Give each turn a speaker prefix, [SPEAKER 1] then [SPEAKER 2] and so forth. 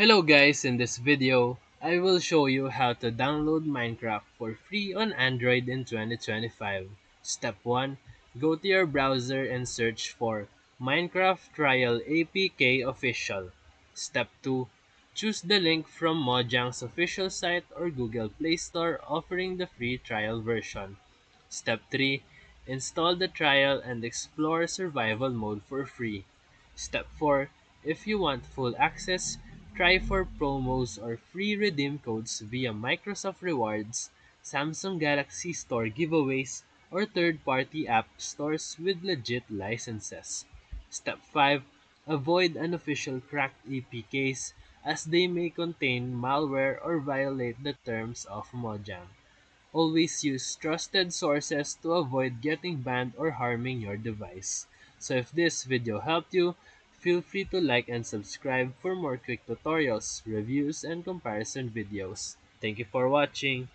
[SPEAKER 1] Hello guys, in this video, I will show you how to download Minecraft for free on Android in 2025. Step 1. Go to your browser and search for Minecraft Trial APK Official. Step 2. Choose the link from Mojang's official site or Google Play Store offering the free trial version. Step 3. Install the trial and explore survival mode for free. Step 4. If you want full access, try for promos or free redeem codes via Microsoft Rewards, Samsung Galaxy Store giveaways, or third-party app stores with legit licenses. Step 5. Avoid unofficial cracked APKs as they may contain malware or violate the terms of Mojang. Always use trusted sources to avoid getting banned or harming your device. So if this video helped you, feel free to like and subscribe for more quick tutorials, reviews, and comparison videos. Thank you for watching.